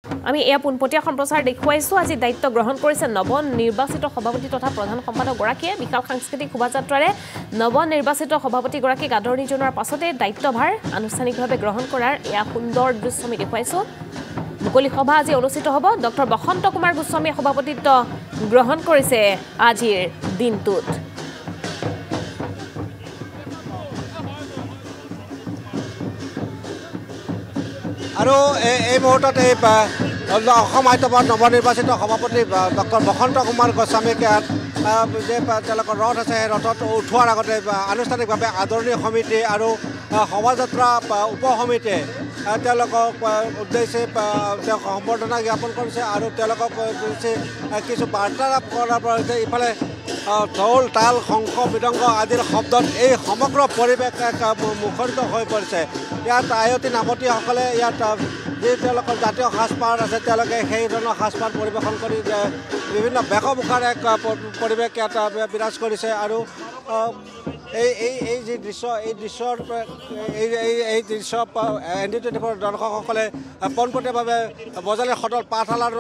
আমি এয়া পোনপটীয়া সম্প্ৰচাৰ দেখুৱাইছো আজি দায়িত্ব গ্ৰহণ কৰিছে নৱ নিৰ্বাচিত সভাপতি তথা প্ৰধান সম্পাদক গৰাকীয়ে বিশাল সাংস্কৃতিক শোভাযাত্ৰাৰে নৱ নিৰ্বাচিত সভাপতি গৰাকীক আদৰণি জনোৱাৰ পাছতে দায়িত্বভাৰ আনুষ্ঠানিকভাৱে গ্ৰহণ কৰাৰ এয়া সুন্দৰ দৃশ্য আমি দেখুৱাইছো মুকলি সভা আজি অনুষ্ঠিত হ'ব ডক্টৰ বসন্ত কুমাৰ গোস্বামী সভাপতিত্ব গ্ৰহণ কৰিছে আজিৰ দিনটোত আৰু এই মুহূৰ্তত এই অসম আয়ত্তবাদ নৱনিৰ্বাচিত সভাপতি ডক্টৰ বসন্ত কুমাৰ গোস্বামীক যে তেওঁলোকৰ ৰথ আছে সেই ৰথত উঠোৱাৰ আগতে আনুষ্ঠানিকভাৱে আদৰণি সমিতি আৰু শোভাযাত্ৰা উপ সমিতিয়ে তেওঁলোকক উদ্দেশ্যে তেওঁক সম্বৰ্ধনা জ্ঞাপন কৰিছে আৰু তেওঁলোকক কিছু বাৰ্তালাপ কৰাৰ পৰা হৈছে ইফালে ঢোল তাল শংখ মৃদংগ আদিৰ শব্দত এই সমগ্ৰ পৰিৱেশ মুখৰিত হৈ পৰিছে ইয়াত আয়তী নামতীসকলে ইয়াত যি তেওঁলোকৰ জাতীয় সাজপাৰ আছে তেওঁলোকে সেই ধৰণৰ সাজপাৰ পৰিৱেশন কৰি বিভিন্ন বেশভূষাৰ এক পৰিৱেশ ইয়াত বিৰাজ কৰিছে আৰু এই যি দৃশ্য এই দৃশ্যৰ এই দৃশ্য NDTV দৰ্শকসকলে পোনপটীয়াভাৱে বজালী সদৰ পাঠশালাৰ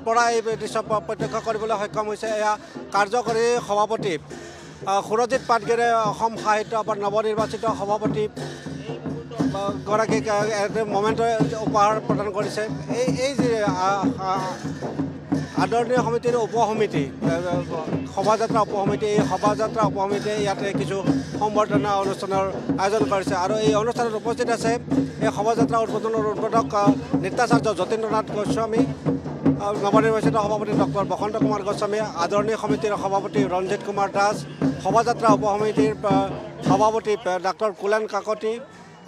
পৰা এই দৃশ্য প্ৰত্যক্ষ কৰিবলৈ সক্ষম হৈছে এয়া কাৰ্যকৰী সভাপতি সুৰজিৎ পাটগিৰে অসম সাহিত্য নৱনিৰ্বাচিত সভাপতি গৰাকীক মমেণ্ট উপহাৰ প্ৰদান কৰিছে এই যি আদৰণীয় সমিতিৰ উপসমিতি শোভাযাত্ৰা উপসমিতি এই শোভাযাত্ৰা উপসমিতিয়ে ইয়াতে কিছু সম্বৰ্ধনা অনুষ্ঠানৰ আয়োজন কৰিছে আৰু এই অনুষ্ঠানত উপস্থিত আছে এই শোভাযাত্ৰা উদ্বোধনৰ উদ্বোধক নৃত্যাচাৰ্য যতীন্দ্ৰনাথ গোস্বামী নৱনিৰ্বাচিত সভাপতি ডক্টৰ বসন্ত কুমাৰ গোস্বামী আদৰণীয় সমিতিৰ সভাপতি ৰঞ্জিত কুমাৰ দাস শোভাযাত্ৰা উপসমিতিৰ সভাপতি ডাক্তৰ কুলেন কাকতি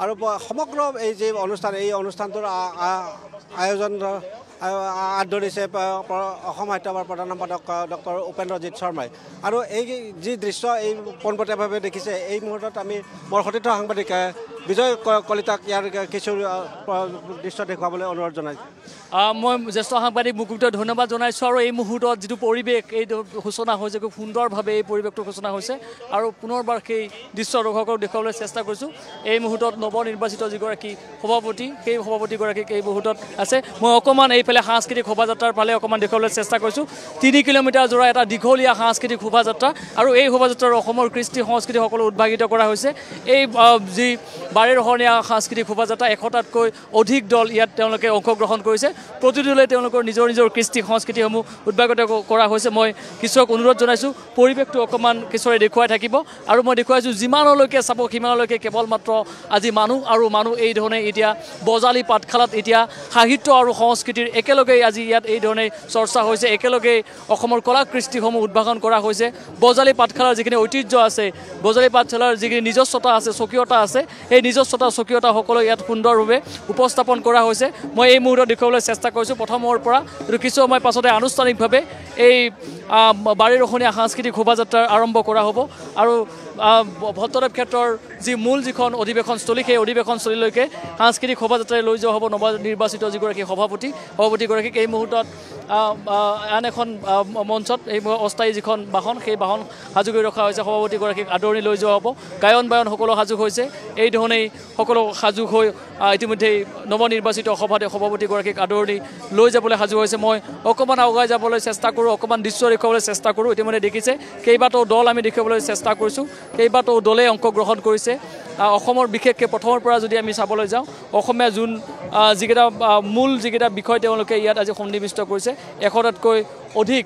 আৰু সমগ্ৰ এই যে অনুষ্ঠান এই অনুষ্ঠানটোৰ আয়োজন আগধৰিছে অসম সাহিত্যসভাৰ প্ৰধান সম্পাদক ডক্টৰ উপেন্দ্ৰজিৎ শৰ্মাই আৰু এই যি দৃশ্য এই পোনপটীয়াভাৱে দেখিছে এই মুহূৰ্তত আমি মোৰ সতীৰ্থ সাংবাদিক বিজয় কলিতাক ইয়াৰ কিছু দৃশ্য দেখুৱাবলৈ অনুৰোধ জনাইছোঁ মই জ্যেষ্ঠ সাংবাদিক মুকুটক ধন্যবাদ জনাইছোঁ আৰু এই মুহূৰ্তত যিটো পৰিৱেশ এই সূচনা হৈছে খুব সুন্দৰভাৱে এই পৰিৱেশটো সূচনা হৈছে আৰু পুনৰবাৰ সেই দৃশ্য দৰ্শকক দেখুৱাবলৈ চেষ্টা কৰিছোঁ এই মুহূৰ্তত নৱনিৰ্বাচিত যিগৰাকী সভাপতি সেই সভাপতিগৰাকীক এই মুহূৰ্তত আছে মই অকণমান এইফালে সাংস্কৃতিক শোভাযাত্ৰাৰ ফালে অকণমান দেখুৱাবলৈ চেষ্টা কৰিছোঁ 3 কিলোমিটাৰ জোৰা এটা দীঘলীয়া সাংস্কৃতিক শোভাযাত্ৰা আৰু এই শোভাযাত্ৰাৰ অসমৰ কৃষ্টি সংস্কৃতি সকলো উদ্ভাগিত কৰা হৈছে এই যি বাৰেৰহণীয়া সাংস্কৃতিক শোভাযাত্ৰা 100টাতকৈ অধিক দল ইয়াত তেওঁলোকে অংশগ্ৰহণ কৰিছে প্ৰতিটো দলে তেওঁলোকৰ নিজৰ নিজৰ কৃষ্টি সংস্কৃতিসমূহ উদ্ভাগিত কৰা হৈছে মই কিছুক অনুৰোধ জনাইছোঁ পৰিৱেশটো অকণমান কিছুৰে দেখুৱাই থাকিব আৰু মই দেখুৱাইছোঁ যিমানলৈকে চাব সিমানলৈকে কেৱল মাত্ৰ আজি মানুহ আৰু মানুহ এই ধৰণে এতিয়া বজালী পাঠশালাত এতিয়া সাহিত্য আৰু সংস্কৃতিৰ একেলগে আজি ইয়াত এই ধৰণে চৰ্চা হৈছে একেলগে অসমৰ কলা কৃষ্টিসমূহ উদ্ভাৱন কৰা হৈছে বজালী পাঠশালাৰ যিখিনি ঐতিহ্য আছে বজালী পাঠশালাৰ যিখিনি নিজস্বতা আছে স্বকীয়তা আছে সেই নিজস্বতা স্বকীয়তা সকলো ইয়াত সুন্দৰভাৱে উপস্থাপন কৰা হৈছে মই এই মুহূৰ্তত দেখুৱাবলৈ চেষ্টা কৰিছোঁ প্ৰথমৰ পৰা কিছু সময় পাছতে আনুষ্ঠানিকভাৱে এই বাৰেৰহণীয়া সাংস্কৃতিক শোভাযাত্ৰাৰ আৰম্ভ কৰা হ'ব আৰু ভট্টদেৱ ক্ষেত্ৰৰ যি মূল যিখন অধিৱেশনস্থলী সেই অধিৱেশনস্থলীলৈকে সাংস্কৃতিক শোভাযাত্ৰাৰে লৈ যোৱা হ'ব নৱনিৰ্বাচিত যিগৰাকী সভাপতিগৰাকীক এই মুহূৰ্তত আন এখন মঞ্চত এই অস্থায়ী যিখন বাহন সেই বাহন সাজু কৰি ৰখা হৈছে সভাপতিগৰাকীক আদৰণি লৈ যোৱা হ'ব গায়ন বায়ন সকলো সাজু হৈছে এই ধৰণেই সকলো সাজু হৈ ইতিমধ্যেই নৱনিৰ্বাচিত সভাপতিগৰাকীক আদৰণি লৈ যাবলৈ সাজু হৈছে মই অকণমান আগুৱাই যাবলৈ চেষ্টা কৰোঁ অকণমান দৃশ্য দেখুৱাবলৈ চেষ্টা কৰোঁ ইতিমধ্যে দেখিছে কেইবাটাও দল আমি দেখিবলৈ চেষ্টা কৰিছোঁ কেইবাটাও দলে অংশগ্ৰহণ কৰিছে অসমৰ বিশেষকৈ প্ৰথমৰ পৰা যদি আমি চাবলৈ যাওঁ অসমীয়া যোন যিকেইটা মূল যিকেইটা বিষয় তেওঁলোকে ইয়াত আজি সন্নিৱিষ্ট কৰিছে 100টাতকৈ অধিক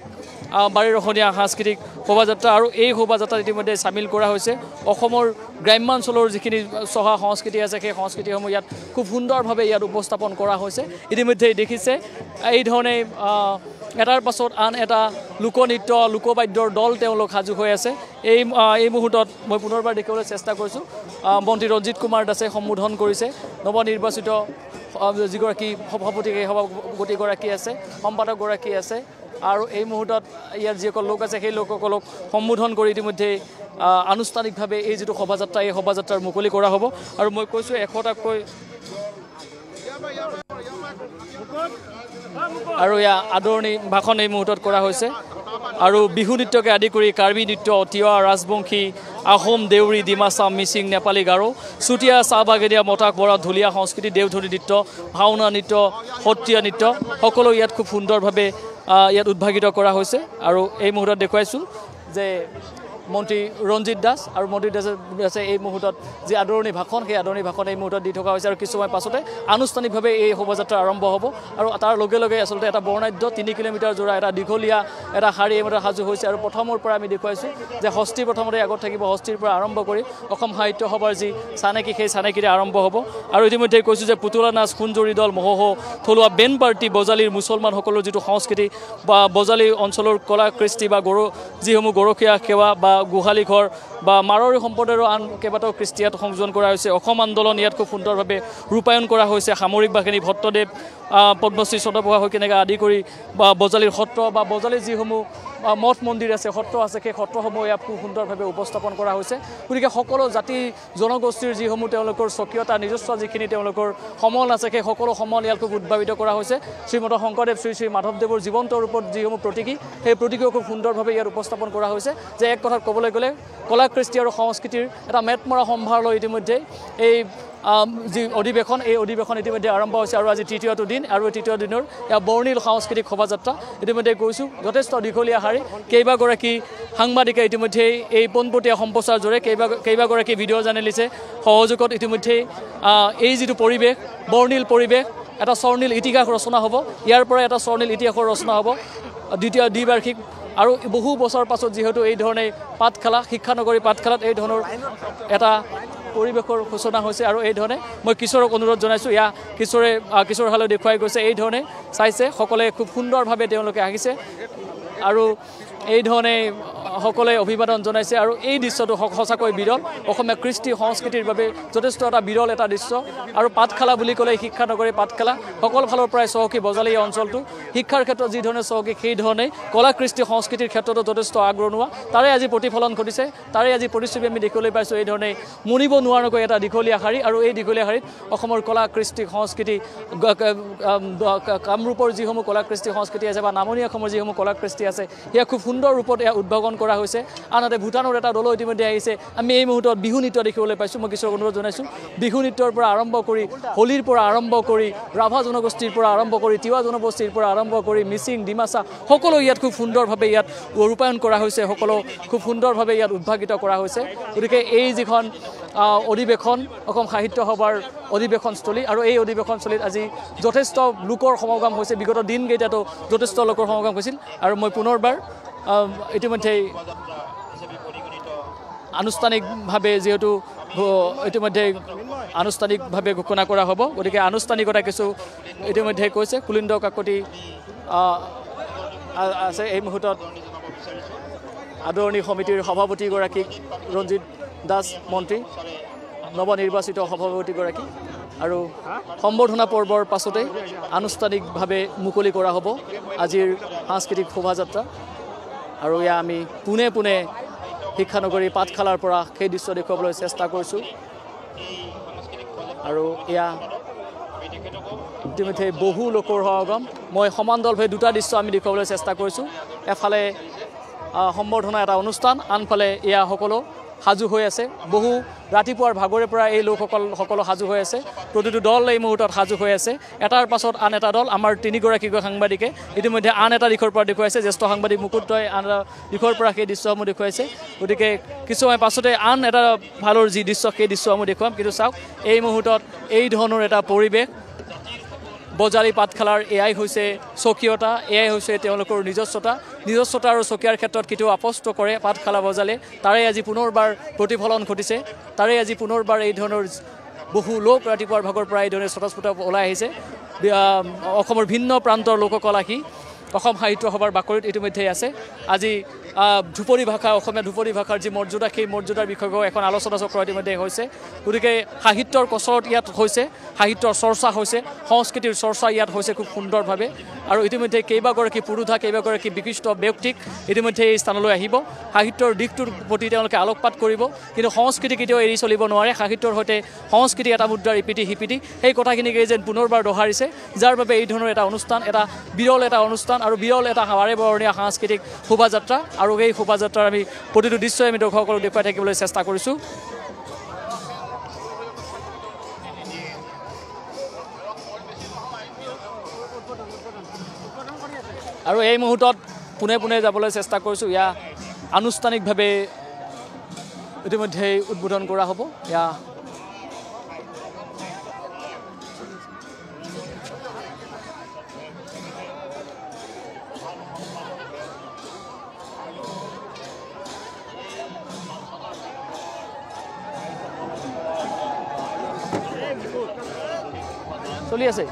বাৰেৰহণীয়া সাংস্কৃতিক শোভাযাত্ৰা আৰু এই শোভাযাত্ৰাত ইতিমধ্যে চামিল কৰা হৈছে অসমৰ গ্ৰাম্যাঞ্চলৰ যিখিনি চহা সংস্কৃতি আছে সেই সংস্কৃতিসমূহ ইয়াত খুব সুন্দৰভাৱে ইয়াত উপস্থাপন কৰা হৈছে ইতিমধ্যে দেখিছে এই ধৰণে এটাৰ পাছত আন এটা লোকনৃত্য লোকবাদ্যৰ দল তেওঁলোক সাজু হৈ আছে এই মুহূৰ্তত মই পুনৰবাৰ দেখিবলৈ চেষ্টা কৰিছোঁ মন্ত্ৰী ৰঞ্জিত কুমাৰ দাসে সম্বোধন কৰিছে নৱনিৰ্বাচিত যিগৰাকী সভাপতি সেই সভাপতিগৰাকী আছে সম্পাদকগৰাকী আছে আৰু এই মুহূৰ্তত ইয়াত যিসকল লোক আছে সেই লোকসকলক সম্বোধন কৰি ইতিমধ্যে আনুষ্ঠানিকভাৱে এই যিটো শোভাযাত্ৰা এই শোভাযাত্ৰাৰ মুকলি কৰা হ'ব আৰু মই কৈছোঁ 100টাকৈ আৰু ইয়া আদৰণি ভাষণ এই মুহূৰ্তত কৰা হৈছে আৰু বিহু নৃত্যকে আদি কৰি কাৰ্বি নৃত্য তিৱা ৰাজবংশী আহোম দেউৰী ডিমাচা মিচিং নেপালী গাৰো চুতীয়া চাহ বাগিনীয়া মতাক বৰা ঢুলীয়া সংস্কৃতি দেওধনী নৃত্য ভাওনা নৃত্য সত্ৰীয়া নৃত্য সকলো ইয়াত খুব সুন্দৰভাৱে ইয়াত উদ্ভাগিত কৰা হৈছে আৰু এই মুহূৰ্তত দেখুৱাইছোঁ যে মন্ত্ৰী ৰঞ্জিত দাস আৰু মন্ত্ৰী দাসে এই মুহূৰ্তত যি আদৰণি ভাষণ সেই আদৰণি ভাষণ এই মুহূৰ্তত দি থকা হৈছে আৰু কিছু সময় পাছতে আনুষ্ঠানিকভাৱে এই শোভাযাত্ৰা আৰম্ভ হ'ব আৰু তাৰ লগে লগে আচলতে এটা বৰ্ণাঢ্য 3 কিলোমিটাৰ জোৰা এটা দীঘলীয়া এটা শাৰী এইমতে সাজু হৈছে আৰু প্ৰথমৰ পৰা আমি দেখুৱাইছোঁ যে হস্তি প্ৰথমতে আগত থাকিব হস্তিৰ পৰা আৰম্ভ কৰি অসম সাহিত্য সভাৰ যি চানেকি সেই চানেকিৰে আৰম্ভ হ'ব আৰু ইতিমধ্যে কৈছোঁ যে পুতলা নাচ সোণজৰি দল মহোহ থলুৱা বেন পাৰ্টি বজালীৰ মুছলমানসকলৰ যিটো সংস্কৃতি বা বজালী অঞ্চলৰ কলা কৃষ্টি বা যিসমূহ গৰখীয়া সেৱা বা গোহালি ঘৰ বা মাৰোৱাৰী সম্প্ৰদায়ৰ আন কেইবাটাও কৃষ্টিয়াত সংযোজন কৰা হৈছে অসম আন্দোলন ইয়াত খুব সুন্দৰভাৱে ৰূপায়ণ কৰা হৈছে সামৰিক বাহিনী ভট্টদেৱ পদ্মশ্ৰী চন্দ্ৰপ্ৰভা হৈ কেনেকৈ আদি কৰি বা বজালীৰ সত্ৰ বা বজালীৰ যিসমূহ মঠ মন্দিৰ আছে সত্ৰ আছে সেই সত্ৰসমূহ ইয়াত খুব সুন্দৰভাৱে উপস্থাপন কৰা হৈছে গতিকে সকলো জাতি জনগোষ্ঠীৰ যিসমূহ তেওঁলোকৰ স্বকীয়তা নিজস্ব যিখিনি তেওঁলোকৰ সমল আছে সেই সকলো সমল ইয়াত খুব উদ্ভাৱিত কৰা হৈছে শ্ৰীমন্ত শংকৰদেৱ শ্ৰী শ্ৰী মাধৱদেৱৰ জীৱন্ত ৰূপত যিসমূহ প্ৰতীকী সেই প্ৰতীকীও খুব সুন্দৰভাৱে ইয়াত উপস্থাপন কৰা হৈছে যে এক কথাত ক'বলৈ গ'লে কলা কৃষ্টি আৰু সংস্কৃতিৰ এটা মেটমৰা সম্ভাৰ লৈ ইতিমধ্যে এই যি অধিৱেশন এই অধিৱেশন ইতিমধ্যে আৰম্ভ হৈছে আৰু আজি তৃতীয়টো দিন আৰু তৃতীয় দিনৰ ইয়াৰ বৰ্ণিল সাংস্কৃতিক শোভাযাত্ৰা ইতিমধ্যে কৈছোঁ যথেষ্ট দীঘলীয়া শাৰী কেইবাগৰাকী সাংবাদিকে ইতিমধ্যে এই পোনপটীয়া সম্প্ৰচাৰ জোৰে কেইবাগৰাকী ভিডিঅ' জাৰ্নেলিষ্টে সহযোগত ইতিমধ্যে এই যিটো পৰিৱেশ বৰ্ণিল পৰিৱেশ এটা স্বৰ্ণিল ইতিহাস ৰচনা হ'ব ইয়াৰ পৰা এটা স্বৰ্ণিল ইতিহাসৰ ৰচনা হ'ব দ্বিতীয় দ্বিবাৰ্ষিক আৰু বহু বছৰ পাছত যিহেতু এই ধৰণে পাঠশালা শিক্ষানগৰী পাঠশালাত এই ধৰণৰ এটা পৰিৱেশৰ সূচনা হৈছে আৰু এই ধৰণে মই কিশোৰক অনুৰোধ জনাইছোঁ কিশোৰ হালৈ দেখুৱাই গৈছে এই ধৰণে চাইছে সকলোৱে খুব সুন্দৰভাৱে তেওঁলোকে আহিছে আৰু এই ধৰণে সকলোৱে অভিবাদন জনাইছে আৰু এই দৃশ্যটো সঁচাকৈ বিৰল অসমীয়া কৃষ্টি সংস্কৃতিৰ বাবে যথেষ্ট এটা বিৰল এটা দৃশ্য আৰু পাঠশালা বুলি ক'লে শিক্ষানগৰী পাঠশালা সকলো ফালৰ পৰাই চহকী বজালী এই অঞ্চলটো শিক্ষাৰ ক্ষেত্ৰত যি ধৰণে চহকী সেই ধৰণে কলা কৃষ্টি সংস্কৃতিৰ ক্ষেত্ৰতো যথেষ্ট আগৰণুৱা তাৰে আজি প্ৰতিফলন ঘটিছে তাৰে আজি প্ৰতিচ্ছবি আমি দেখিবলৈ পাইছোঁ এই ধৰণে মুনিব নোৱাৰাকৈ এটা দীঘলীয়া শাৰী আৰু এই দীঘলীয়া শাৰীত অসমৰ কলা কৃষ্টি সংস্কৃতি কামৰূপৰ যিসমূহ কলা কৃষ্টি সংস্কৃতি আছে বা নামনি অসমৰ যিসমূহ কলা কৃষ্টি আছে সেয়া খুব সুন্দৰ ৰূপত এয়া উদ্ভাৱন কৰা হৈছে আনহাতে ভূটানৰ এটা দলো ইতিমধ্যে আহিছে আমি এই মুহূৰ্তত বিহু নৃত্য দেখিবলৈ পাইছোঁ মই কিছু অনুৰোধ জনাইছোঁ বিহু নৃত্যৰ পৰা আৰম্ভ কৰি হোলীৰ পৰা আৰম্ভ কৰি ৰাভা জনগোষ্ঠীৰ পৰা আৰম্ভ কৰি তিৱা জনগোষ্ঠীৰ পৰা আৰম্ভ কৰি মিচিং ডিমাচা সকলো ইয়াত খুব সুন্দৰভাৱে ইয়াত ৰূপায়ণ কৰা হৈছে সকলো খুব সুন্দৰভাৱে ইয়াত উদ্ভাৱিত কৰা হৈছে গতিকে এই যিখন অধিৱেশন অসম সাহিত্য সভাৰ অধিৱেশনস্থলী আৰু এই অধিৱেশনস্থলীত আজি যথেষ্ট লোকৰ সমাগম হৈছে বিগত দিনকেইটাতো যথেষ্ট লোকৰ সমাগম হৈছিল আৰু মই পুনৰবাৰ ইতিমধ্যে আনুষ্ঠানিকভাৱে যিহেতু ইতিমধ্যে আনুষ্ঠানিকভাৱে ঘোষণা কৰা হ'ব গতিকে আনুষ্ঠানিকতা কিছু ইতিমধ্যে কৈছে কুলিন্দ কাকতি আছে এই মুহূৰ্তত আদৰণি সমিতিৰ সভাপতিগৰাকী ৰঞ্জিত দাস মন্ত্ৰী নৱনিৰ্বাচিত সভাপতিগৰাকী আৰু সম্বৰ্ধনা পৰ্বৰ পাছতে আনুষ্ঠানিকভাৱে মুকলি কৰা হ'ব আজিৰ সাংস্কৃতিক শোভাযাত্ৰা আৰু এয়া আমি পোনে পোনে শিক্ষানগৰী পাঠশালাৰ পৰা সেই দৃশ্য দেখুৱাবলৈ চেষ্টা কৰিছোঁ আৰু এয়া ইতিমধ্যে বহু লোকৰ সমাগম মই সমান্তৰালভাৱে দুটা দৃশ্য আমি দেখুৱাবলৈ চেষ্টা কৰিছোঁ এফালে সম্বৰ্ধনা এটা অনুষ্ঠান আনফালে এয়া সকলো সাজু হৈ আছে বহু ৰাতিপুৱাৰ ভাগৰে পৰা এই লোকসকল সকলো সাজু হৈ আছে প্ৰতিটো দল এই মুহূৰ্তত সাজু হৈ আছে এটাৰ পাছত আন এটা দল আমাৰ তিনিগৰাকীকৈ সাংবাদিকে ইতিমধ্যে আন এটা দিশৰ পৰা দেখুৱাইছে জ্যেষ্ঠ সাংবাদিক মুকুটই আন এটা দিশৰ পৰা সেই দৃশ্যসমূহ দেখুৱাইছে গতিকে কিছু সময় পাছতে আন এটা ভালৰ যি দৃশ্য সেই দৃশ্যসমূহ দেখুৱাম কিন্তু চাওক এই মুহূৰ্তত এই ধৰণৰ এটা পৰিৱেশ বজালী পাঠশালাৰ এয়াই হৈছে স্বকীয়তা এয়াই হৈছে তেওঁলোকৰ নিজস্বতা আৰু স্বকীয়াৰ ক্ষেত্ৰত কেতিয়াও আপোচ কৰে পাঠশালা বজালে তাৰে আজি পুনৰবাৰ প্ৰতিফলন ঘটিছে তাৰে আজি পুনৰবাৰ এই ধৰণৰ বহু লোক ৰাতিপুৱাৰ ভাগৰ পৰা এই ধৰণে স্বতঃস্ফূৰ্ত ওলাই আহিছে অসমৰ ভিন্ন প্ৰান্তৰ লোকসকল আহি অসম সাহিত্য সভাৰ বাকৰিত ইতিমধ্যে আছে আজি ধ্ৰুপদী ভাষা অসমীয়া ধ্ৰুপদী ভাষাৰ যি মৰ্যাদা সেই মৰ্যাদাৰ বিষয়েও এখন আলোচনা চক্ৰ ইতিমধ্যে হৈছে গতিকে সাহিত্যৰ কচৰত ইয়াত হৈছে সাহিত্যৰ চৰ্চা হৈছে সংস্কৃতিৰ চৰ্চা ইয়াত হৈছে খুব সুন্দৰভাৱে আৰু ইতিমধ্যে কেইবাগৰাকী পুৰুষা কেইবাগৰাকী বিশিষ্ট ব্যক্তিক ইতিমধ্যে এই স্থানলৈ আহিব সাহিত্যৰ দিশটোৰ প্ৰতি তেওঁলোকে আলোকপাত কৰিব কিন্তু সংস্কৃতি কেতিয়াও এৰি চলিব নোৱাৰে সাহিত্যৰ সৈতে সংস্কৃতি এটা মুদ্ৰাৰ ইপিঠি সিপিঠি সেই কথাখিনিকে যেন পুনৰবাৰ দোহাৰিছে যাৰ বাবে এই ধৰণৰ এটা অনুষ্ঠান এটা বিৰল এটা অনুষ্ঠান আৰু বিৰল এটা বাৰে বৰণীয়া সাংস্কৃতিক শোভাযাত্ৰা আৰু এই শোভাযাত্ৰাৰ আমি প্ৰতিটো দৃশ্যই আমি দৰ্শকসকলক দেখুৱাই থাকিবলৈ চেষ্টা কৰিছোঁ আৰু এই মুহূৰ্তত পোনে পোনে যাবলৈ চেষ্টা কৰিছোঁ ইয়া আনুষ্ঠানিকভাৱে ইতিমধ্যে উদ্বোধন কৰা হ'ব ইয়া চলি আছে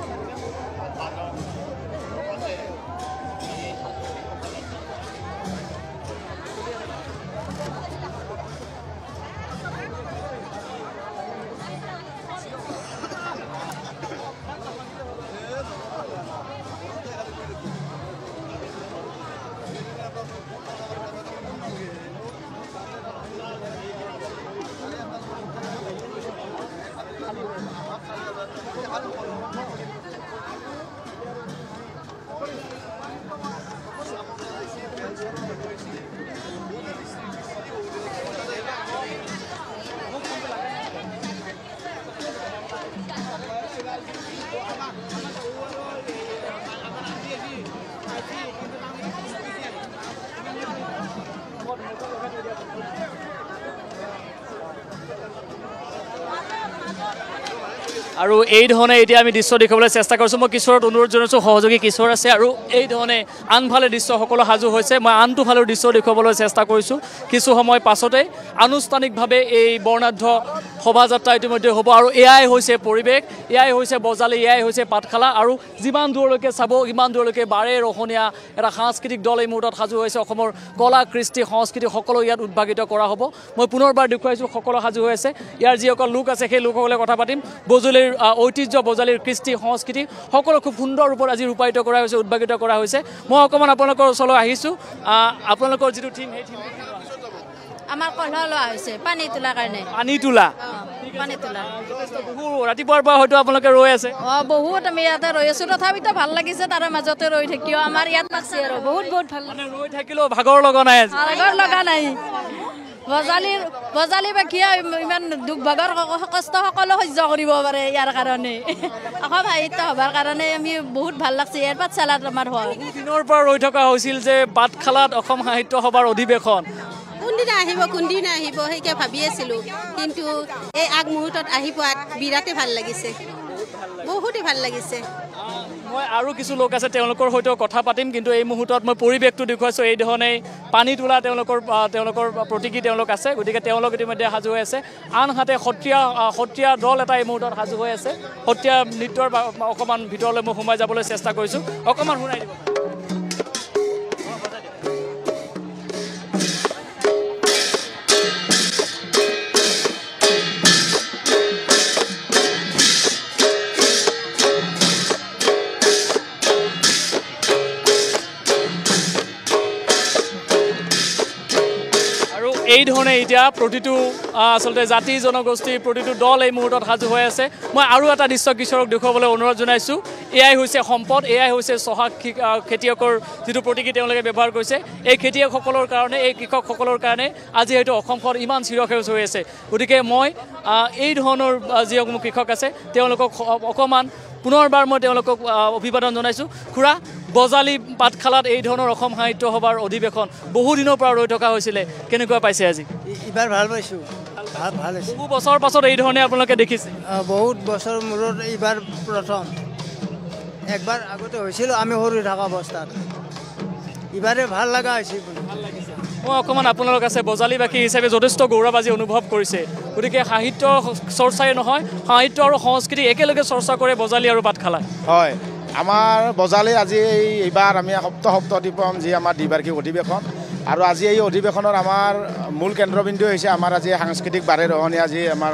আৰু এই ধৰণে এতিয়া আমি দৃশ্য দেখাবলৈ চেষ্টা কৰিছোঁ মই কিশোৰত অনুৰোধ জনাইছোঁ সহযোগী কিশোৰ আছে আৰু এই ধৰণে আনফালে দৃশ্য সকলো সাজু হৈছে মই আনটো ফালৰ দৃশ্য দেখুৱাবলৈ চেষ্টা কৰিছোঁ কিছু সময় পাছতে আনুষ্ঠানিকভাৱে এই বৰ্ণাঢ্য শোভাযাত্ৰা ইতিমধ্যে হ'ব আৰু এয়াই হৈছে পৰিৱেশ এয়াই হৈছে বজালী এয়াই হৈছে পাঠশালা আৰু যিমান দূৰলৈকে চাব ইমান দূৰলৈকে বাৰে ৰহণীয়া এটা সাংস্কৃতিক দল এই মুহূৰ্তত সাজু হৈছে অসমৰ কলা কৃষ্টি সংস্কৃতি সকলো ইয়াত উদ্ভাৱিত কৰা হ'ব মই পুনৰবাৰ দেখুৱাইছোঁ সকলো সাজু হৈ আছে ইয়াৰ যিসকল লোক আছে সেই লোকসকলে কথা পাতিম বজলীৰ ঐতিহ্য বজালীৰ কৃষ্টি সংস্কৃতি সকলো খুব সুন্দৰ ৰূপত আজি ৰূপায়িত কৰা হৈছে উদ্ভাৱিত কৰা হৈছে মই অকণমান আপোনালোকৰ ওচৰলৈ আহিছোঁ আপোনালোকৰ যিটো থিম সেই থিম আমাৰ কলহ লোৱা হৈছে পানী তোলাৰ কাৰণে পানী তোলা পানী তোলা বহু ৰাতিপুৱাৰ পৰা হয়তো আপোনালোকে ৰৈ আছে বহুত আমি ইয়াতে ৰৈ আছোঁ তথাপিতো ভাল লাগিছে তাৰে মাজতে ৰৈ থাকিও আমাৰ ইয়াত পাইছে আৰু বহুত বহুত ভাল মানে ৰৈ থাকিলেও ভাগৰ লগা নাই ভাগৰ লগা নাই বজালী বা কিয় ইমান দুখ ভাগৰ কষ্ট সকলো সহ্য কৰিব পাৰে ইয়াৰ কাৰণে অসম সাহিত্য সভাৰ কাৰণে আমি বহুত ভাল লাগছে ইয়াৰ পাঠশালাত আমাৰ হয় দিনৰ পৰা ৰৈ থকা হৈছিল যে পাঠশালাত অসম সাহিত্য সভাৰ অধিৱেশন কোনদিনা আহিব সেইকে ভাবি আছিলোঁ কিন্তু এই আগমুহূৰ্তত আহি পোৱাত বিৰাটেই ভাল লাগিছে বহুতেই ভাল লাগিছে মই আৰু কিছু লোক আছে তেওঁলোকৰ সৈতেও কথা পাতিম কিন্তু এই মুহূৰ্তত মই পৰিৱেশটো দেখুৱাইছোঁ এই ধৰণে পানী তোলা তেওঁলোকৰ প্ৰতীকী তেওঁলোক আছে গতিকে তেওঁলোক ইতিমধ্যে সাজু হৈ আছে আনহাতে সত্ৰীয়া দল এটা এই মুহূৰ্তত সাজু হৈ আছে সত্ৰীয়া নৃত্যৰ অকণমান ভিতৰলৈ মই সোমাই যাবলৈ চেষ্টা কৰিছোঁ অকণমান শুনাই দিব এই ধৰণে এতিয়া প্ৰতিটো আচলতে জাতি জনগোষ্ঠীৰ প্ৰতিটো দল এই মুহূৰ্তত সাজু হৈ আছে মই আৰু এটা দৃশ্য কিশোৰক দেখুৱাবলৈ অনুৰোধ জনাইছোঁ এয়াই হৈছে সম্পদ এয়াই হৈছে চহাগ খেতিয়কৰ যিটো প্ৰতীকী তেওঁলোকে ব্যৱহাৰ কৰিছে এই খেতিয়কসকলৰ কাৰণে এই কৃষকসকলৰ কাৰণে আজি হয়তো অসমখন ইমান চিৰসেউজ হৈ আছে গতিকে মই এই ধৰণৰ যিসমূহ কৃষক আছে তেওঁলোকক অকণমান পুনৰবাৰ মই তেওঁলোকক অভিবাদন জনাইছোঁ খুৰা বজালী পাঠশালাত এই ধৰণৰ অসম সাহিত্য সভাৰ অধিৱেশন বহুদিনৰ পৰা ৰৈ থকা হৈছিলে কেনেকুৱা পাইছে আজি এইবাৰ ভাল পাইছোঁ ভাল হৈছে বহু বছৰ পাছত এই ধৰণে আপোনালোকে দেখিছে বহুত বছৰ মূৰত এইবাৰ প্ৰথম একবাৰ আগতে হৈছিল আমি সৰু থকা অৱস্থাত এইবাৰে ভাল লগা হৈছে মই অকণমান আপোনালোক আছে বজালীবাসী হিচাপে যথেষ্ট গৌৰৱ আজি অনুভৱ কৰিছে গতিকে সাহিত্য চৰ্চাই নহয় সাহিত্য আৰু সংস্কৃতি একেলগে চৰ্চা কৰে বজালী আৰু পাঠশালা হয় আমাৰ বজালী আজি এইবাৰ আমি সপ্তদীপম যি আমাৰ দ্বিবাৰ্ষিক অধিৱেশন আৰু আজি এই অধিৱেশনৰ আমাৰ মূল কেন্দ্ৰবিন্দু হৈছে আমাৰ আজি সাংস্কৃতিক বাৰেৰহণীয়া আজি আমাৰ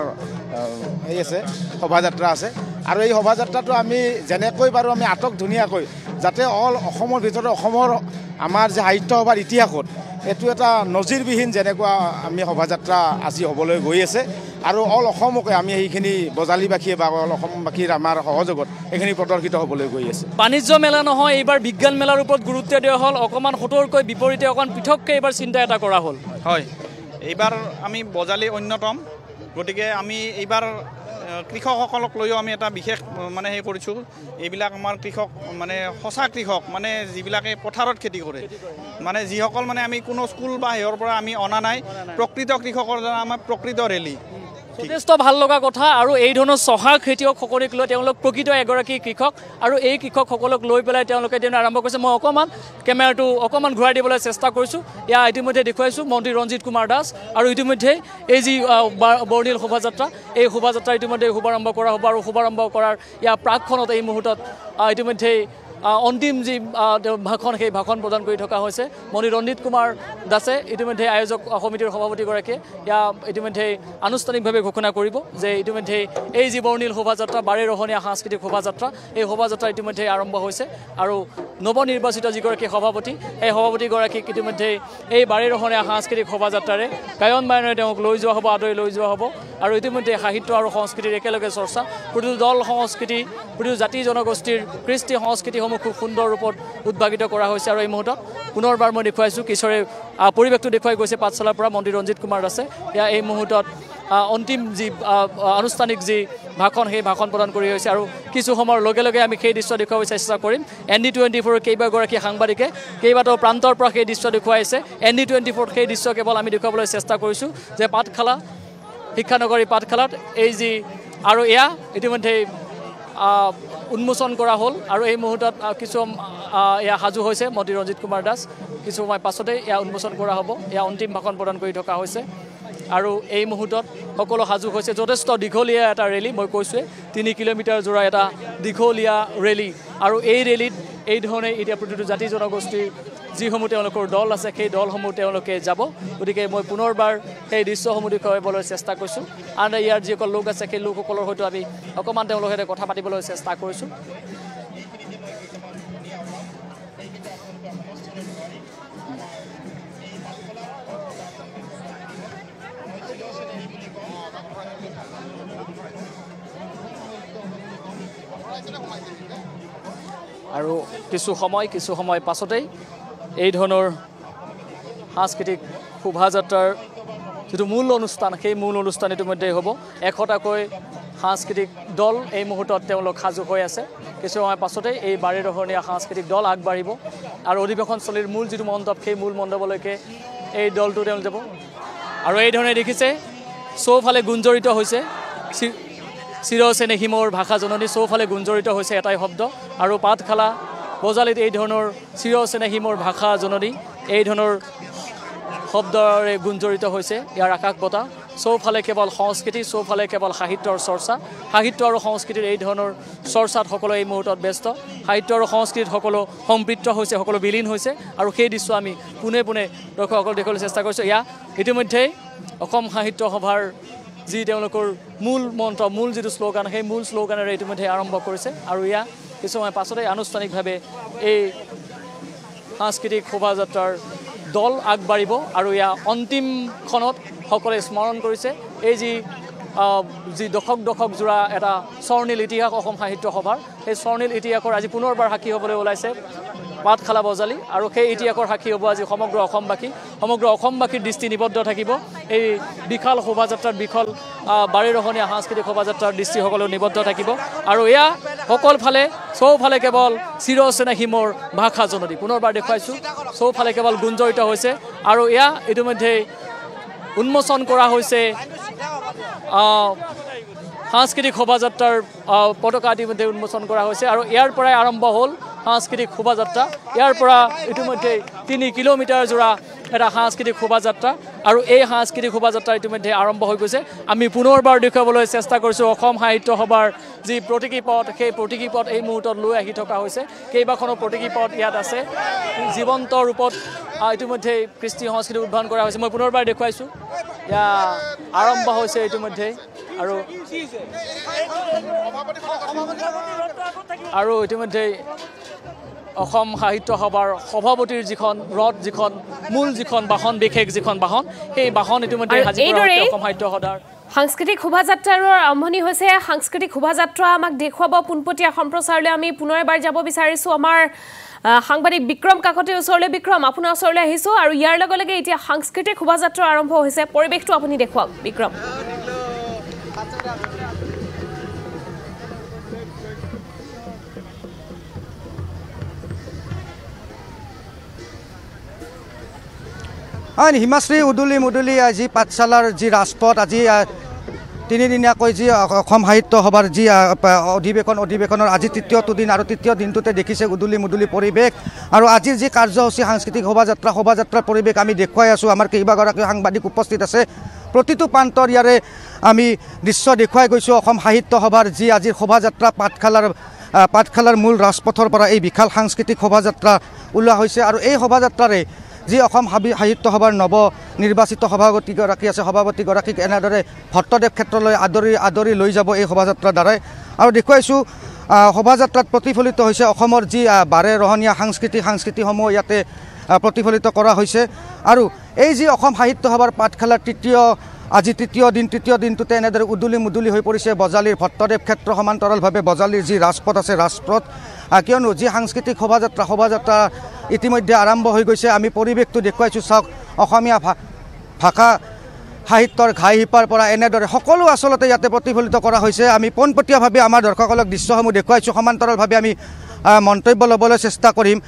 এই আছে শোভাযাত্ৰা আছে আৰু এই শোভাযাত্ৰাটো আমি যেনেকৈ পাৰোঁ আমি আটক ধুনীয়াকৈ যাতে অসমৰ ভিতৰত অসমৰ আমাৰ যে সাহিত্য সভাৰ ইতিহাসত এইটো এটা নজিৰবিহীন যেনেকুৱা আমি শোভাযাত্ৰা আজি হ'বলৈ গৈ আছে আৰু অসমকে আমি সেইখিনি বজালীবাসীয়ে বা অসমবাসীৰ আমাৰ সহযোগত এইখিনি প্ৰদৰ্শিত হ'বলৈ গৈ আছে বাণিজ্য মেলা নহয় এইবাৰ বিজ্ঞান মেলাৰ ওপৰত গুৰুত্ব দিয়া হ'ল অকণমান সতৰ্কৈ বিপৰীতে অকণ পৃথককৈ এইবাৰ চিন্তা এটা কৰা হ'ল হয় এইবাৰ আমি বজালী অন্যতম গতিকে আমি এইবাৰ কৃষকসকলক লৈও আমি এটা বিশেষ মানে সেই কৰিছোঁ এইবিলাক আমাৰ কৃষক মানে সঁচা কৃষক মানে যিবিলাকে পথাৰত খেতি কৰে মানে যিসকল মানে আমি কোনো স্কুল বা হেৰিৰ পৰা আমি অনা নাই প্ৰকৃত কৃষকৰ দ্বাৰা আমাৰ প্ৰকৃত ৰেলী যথেষ্ট ভাল লগা কথা আৰু এই ধৰণৰ চহা খেতিয়কসকলক লৈ তেওঁলোক প্ৰকৃত এগৰাকী কৃষক আৰু এই কৃষকসকলক লৈ পেলাই তেওঁলোকে আৰম্ভ কৰিছে মই অকণমান কেমেৰাটো অকণমান ঘূৰাই দিবলৈ চেষ্টা কৰিছোঁ ইয়াৰ ইতিমধ্যে দেখুৱাইছোঁ মন্ত্ৰী ৰঞ্জিত কুমাৰ দাস আৰু ইতিমধ্যে এই যি বৰ্ণিল শোভাযাত্ৰা এই শোভাযাত্ৰা ইতিমধ্যে শুভাৰম্ভ কৰা হ'ব আৰু শুভাৰম্ভ কৰাৰ ইয়াৰ প্ৰাকখনত এই মুহূৰ্তত ইতিমধ্যে অন্তিম যি ভাষণ সেই ভাষণ প্ৰদান কৰি থকা হৈছে মন্ত্ৰী ৰঞ্জিত কুমাৰ দাসে ইতিমধ্যে আয়োজক সমিতিৰ সভাপতিগৰাকীয়ে ইয়াৰ ইতিমধ্যে আনুষ্ঠানিকভাৱে ঘোষণা কৰিব যে ইতিমধ্যে এই যি বৰ্ণিল শোভাযাত্ৰা বাৰেৰহণীয়া সাংস্কৃতিক শোভাযাত্ৰা এই শোভাযাত্ৰা ইতিমধ্যে আৰম্ভ হৈছে আৰু নৱনিৰ্বাচিত যিগৰাকী সভাপতি এই সভাপতিগৰাকীক ইতিমধ্যে এই বাৰেৰহণীয়া সাংস্কৃতিক শোভাযাত্ৰাৰে গায়ন বায়নেৰে তেওঁক লৈ যোৱা হ'ব আদৰি লৈ যোৱা হ'ব আৰু ইতিমধ্যে সাহিত্য আৰু সংস্কৃতিৰ একেলগে চৰ্চা প্ৰতিটো দল সংস্কৃতি প্ৰতিটো জাতি জনগোষ্ঠীৰ কৃষ্টি সংস্কৃতিসমূহ খুব সুন্দৰ ৰূপত উদ্ভাৱিত কৰা হৈছে আৰু এই মুহূৰ্তত পুনৰবাৰ মই দেখুৱাইছোঁ কিশোৰে পৰিৱেশটো দেখুৱাই গৈছে পাঠশালাৰ পৰা মন্ত্ৰী ৰঞ্জিত কুমাৰ দাসে ইয়াৰ এই মুহূৰ্তত অন্তিম যি আনুষ্ঠানিক যি ভাষণ সেই ভাষণ প্ৰদান কৰি হৈছে আৰু কিছু সময়ৰ লগে লগে আমি সেই দৃশ্য দেখুৱাবলৈ চেষ্টা কৰিম ND24 কেইবাগৰাকী সাংবাদিকে কেইবাটাও প্ৰান্তৰ পৰা সেই দৃশ্য দেখুৱাইছে ND24 সেই দৃশ্য কেৱল আমি দেখুৱাবলৈ চেষ্টা কৰিছোঁ যে পাঠশালা শিক্ষানগৰী পাঠশালাত এই যি আৰু এয়া ইতিমধ্যে উন্মোচন কৰা হ'ল আৰু এই মুহূৰ্তত কিছু এয়া সাজু হৈছে মন্ত্ৰী ৰঞ্জিত কুমাৰ দাস কিছু সময় পাছতে এয়া উন্মোচন কৰা হ'ব এয়া অন্তিম ভাষণ প্ৰদান কৰি থকা হৈছে আৰু এই মুহূৰ্তত সকলো সাজু হৈছে যথেষ্ট দীঘলীয়া এটা ৰেলী মই কৈছোঁৱে 3 কিলোমিটাৰ জোৰা এটা দীঘলীয়া ৰেলী আৰু এই ৰেলীত এই ধৰণে এতিয়া প্ৰতিটো জাতি জনগোষ্ঠীৰ যিসমূহ তেওঁলোকৰ দল আছে সেই দলসমূহ তেওঁলোকে যাব গতিকে মই পুনৰবাৰ সেই দৃশ্যসমূহ দেখুৱাবলৈ চেষ্টা কৰিছোঁ আৰু ইয়াৰ যিসকল লোক আছে সেই লোকসকলৰ সৈতে আমি অকণমান তেওঁলোকৰ সৈতে কথা পাতিবলৈ চেষ্টা কৰিছোঁ আৰু কিছু সময় পাছতেই এই ধৰণৰ সাংস্কৃতিক শোভাযাত্ৰাৰ যিটো মূল অনুষ্ঠান সেই মূল অনুষ্ঠান ইতিমধ্যে হ'ব 100টাকৈ সাংস্কৃতিক দল এই মুহূৰ্তত তেওঁলোক সাজু হৈ আছে কিছু সময় পাছতেই এই বাৰেৰহণীয়া সাংস্কৃতিক দল আগবাঢ়িব আৰু অধিৱেশনস্থলীৰ মূল যিটো মণ্ডপ সেই মূল মণ্ডপলৈকে এই দলটো তেওঁলোক যাব আৰু এই ধৰণে দেখিছে চৌফালে গুঞ্জৰিত হৈছে চিৰচেনেহী মোৰ ভাষা জননী চৌফালে গুঞ্জৰিত হৈছে এটাই শব্দ আৰু পাঠশালা বজালীত এই ধৰণৰ চিৰচেনেহী মোৰ ভাষা জননী এই ধৰণৰ শব্দৰে গুঞ্জৰিত হৈছে ইয়াৰ আকাশ বতা চৌফালে কেৱল সংস্কৃতি চৌফালে কেৱল সাহিত্যৰ চৰ্চা সাহিত্য আৰু সংস্কৃতিৰ এই ধৰণৰ চৰ্চাত সকলো এই মুহূৰ্তত ব্যস্ত সাহিত্য আৰু সংস্কৃতিত সকলো সম্পৃক্ত হৈছে সকলো বিলীন হৈছে আৰু সেই দৃশ্য আমি পোনে পোনে দৰ্শকসকলক দেখুৱাবলৈ চেষ্টা কৰিছোঁ এয়া ইতিমধ্যেই অসম সাহিত্য সভাৰ যি তেওঁলোকৰ মূল মন্ত্ৰ মূল যিটো শ্লোগান সেই মূল শ্লোগানেৰে ইতিমধ্যে আৰম্ভ কৰিছে আৰু এয়া কিছু সময় পাছতে আনুষ্ঠানিকভাৱে এই সাংস্কৃতিক শোভাযাত্ৰাৰ দল আগবাঢ়িব আৰু এয়া অন্তিমখনত সকলোৱে স্মৰণ কৰিছে এই যি দশক জোৰা এটা স্বৰ্ণীল ইতিহাস অসম সাহিত্য সভাৰ সেই স্বৰ্ণীল ইতিহাসৰ আজি পুনৰবাৰ সাক্ষী হ'বলৈ ওলাইছে পাঠশালা বজালী আৰু সেই ইতিহাসৰ সাক্ষী হ'ব আজি সমগ্ৰ অসমবাসীৰ দৃষ্টি নিবদ্ধ থাকিব এই বিশাল শোভাযাত্ৰাত বিশাল বাৰেৰহণীয়া সাংস্কৃতিক শোভাযাত্ৰাৰ দৃষ্টি সকলো নিবদ্ধ থাকিব আৰু এয়া সকলফালে চৌফালে কেৱল চিৰচেনেহী মোৰ ভাষা জননী পুনৰবাৰ দেখুৱাইছোঁ চৌফালে কেৱল গুঞ্জৰিত হৈছে আৰু এয়া ইতিমধ্যে উন্মোচন কৰা হৈছে সাংস্কৃতিক শোভাযাত্ৰাৰ পতাকা ইতিমধ্যে উন্মোচন কৰা হৈছে আৰু ইয়াৰ পৰাই আৰম্ভ হ'ল সাংস্কৃতিক শোভাযাত্ৰা ইয়াৰ পৰা ইতিমধ্যে 3 কিলোমিটাৰ জোৰা এটা সাংস্কৃতিক শোভাযাত্ৰা আৰু এই সাংস্কৃতিক শোভাযাত্ৰা ইতিমধ্যে আৰম্ভ হৈ গৈছে আমি পুনৰবাৰ দেখুৱাবলৈ চেষ্টা কৰিছোঁ অসম সাহিত্য সভাৰ যি প্ৰতীকী পথ সেই প্ৰতীকী পথ এই মুহূৰ্তত লৈ আহি থকা হৈছে কেইবাখনো প্ৰতীকী পথ ইয়াত আছে জীৱন্ত ৰূপত ইতিমধ্যে কৃষ্টি সংস্কৃতি উদ্ভাৱন কৰা হৈছে মই পুনৰবাৰ দেখুৱাইছোঁ ইয়া আৰম্ভ হৈছে ইতিমধ্যে আৰু ইতিমধ্যে অসম সাহিত্য সভাৰ সভাপতিৰ যিখন ৰথ যিখন মূল যিখন বাহন বিশেষ যিখন বাহন সেই বাহন ইতিমধ্যে হাজিৰ কৰা হৈছে অসম সাহিত্য সভাৰ সাংস্কৃতিক শোভাযাত্ৰাৰ আৰম্ভণি হৈছে সাংস্কৃতিক শোভাযাত্ৰা আমাক দেখুৱাব পোনপটীয়া সম্প্ৰচাৰলৈ আমি পুনৰ এবাৰ যাব বিচাৰিছোঁ আমাৰ সাংবাদিক বিক্ৰম কাকতিৰ ওচৰলৈ বিক্ৰম আপোনাৰ ওচৰলৈ আহিছোঁ আৰু ইয়াৰ লগে লগে এতিয়া সাংস্কৃতিক শোভাযাত্ৰা আৰম্ভ হৈছে পৰিৱেশটো আপুনি দেখুৱাওক বিক্ৰম হিমাশ্ৰী উদুলি মুদুলি যি পাঠশালাৰ যি ৰাজপথ আজি তিনিদিনীয়াকৈ যি অসম সাহিত্য সভাৰ যি অধিৱেশনৰ আজি তৃতীয়টো দিন আৰু তৃতীয় দিনটোতে দেখিছে উদুলি মুদুলি পৰিৱেশ আৰু আজিৰ যি কাৰ্যসূচী সাংস্কৃতিক শোভাযাত্ৰাৰ পৰিৱেশ আমি দেখুৱাই আছোঁ আমাৰ কেইবাগৰাকী সাংবাদিক উপস্থিত আছে প্ৰতিটো প্ৰান্তৰ ইয়াৰে আমি দৃশ্য দেখুৱাই গৈছোঁ অসম সাহিত্য সভাৰ যি আজিৰ শোভাযাত্ৰা পাঠশালাৰ মূল ৰাজপথৰ পৰা এই বিশাল সাংস্কৃতিক শোভাযাত্ৰা ওলোৱা হৈছে আৰু এই শোভাযাত্ৰাৰে যি অসম সাহিত্য সভাৰ নৱ নিৰ্বাচিত সভাপতিগৰাকীক এনেদৰে ভট্টদেৱ ক্ষেত্ৰলৈ আদৰি লৈ যাব এই শোভাযাত্ৰাৰ দ্বাৰাই আৰু দেখুৱাইছোঁ শোভাযাত্ৰাত প্ৰতিফলিত হৈছে অসমৰ যি বাৰে ৰহণীয়া সংস্কৃতিসমূহ ইয়াতে প্ৰতিফলিত কৰা হৈছে আৰু এই যি অসম সাহিত্য সভাৰ পাঠশালাৰ আজি তৃতীয় দিনটোতে এনেদৰে উদুলি মুদুলি হৈ পৰিছে বজালীৰ ভট্টদেৱ ক্ষেত্ৰ সমান্তৰালভাৱে বজালীৰ যি ৰাজপথ আছে ৰাজপথ কিয়নো যি সাংস্কৃতিক শোভাযাত্ৰা ইতিমধ্যে আৰম্ভ হৈ গৈছে আমি পৰিৱেশটো দেখুৱাইছোঁ চাওক অসমীয়া ভাষা সাহিত্যৰ ঘাই শিপাৰ পৰা এনেদৰে সকলো আচলতে ইয়াতে প্ৰতিফলিত কৰা হৈছে আমি পোনপটীয়াভাৱে আমাৰ দৰ্শকসকলক দৃশ্যসমূহ দেখুৱাইছোঁ সমান্তৰালভাৱে আমি মন্তব্য ল'বলৈ চেষ্টা কৰিম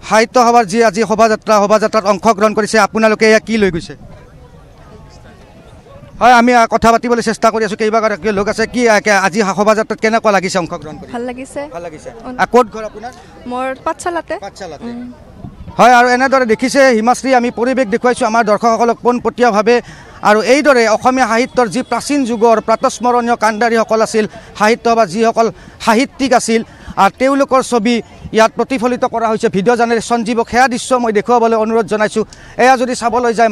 সাহিত্য সভাৰ যি আজি শোভাযাত্ৰাত অংশগ্ৰহণ কৰিছে আপোনালোকে এয়া কি লৈ গৈছে হয় আমি কথা পাতিবলৈ চেষ্টা কৰি আছোঁ কেইবাগৰাকী লোক আছে কি আজি শোভাযাত্ৰাত কেনেকুৱা লাগিছে অংশগ্ৰহণ কৰি ভাল লাগিছে ক'ত ঘৰ আপোনাৰ মোৰ পাঠশালাতে হয় আৰু এনেদৰে দেখিছে হিমাশ্ৰী আমি পৰিৱেশ দেখুৱাইছোঁ আমাৰ দৰ্শকসকলক পোনপটীয়াভাৱে আৰু এইদৰে অসমীয়া সাহিত্যৰ যি প্ৰাচীন যুগৰ প্ৰাতস্মৰণীয় কাণ্ডাৰীসকল আছিল সাহিত্য বা যিসকল সাহিত্যিক আছিল আৰু তেওঁলোকৰ ছবি ইয়াত প্ৰতিফলিত কৰা হৈছে ভিডিঅ' জানেৰে সঞ্জীৱক সেয়া দৃশ্য মই দেখুৱাবলৈ অনুৰোধ জনাইছোঁ এয়া যদি চাবলৈ যায়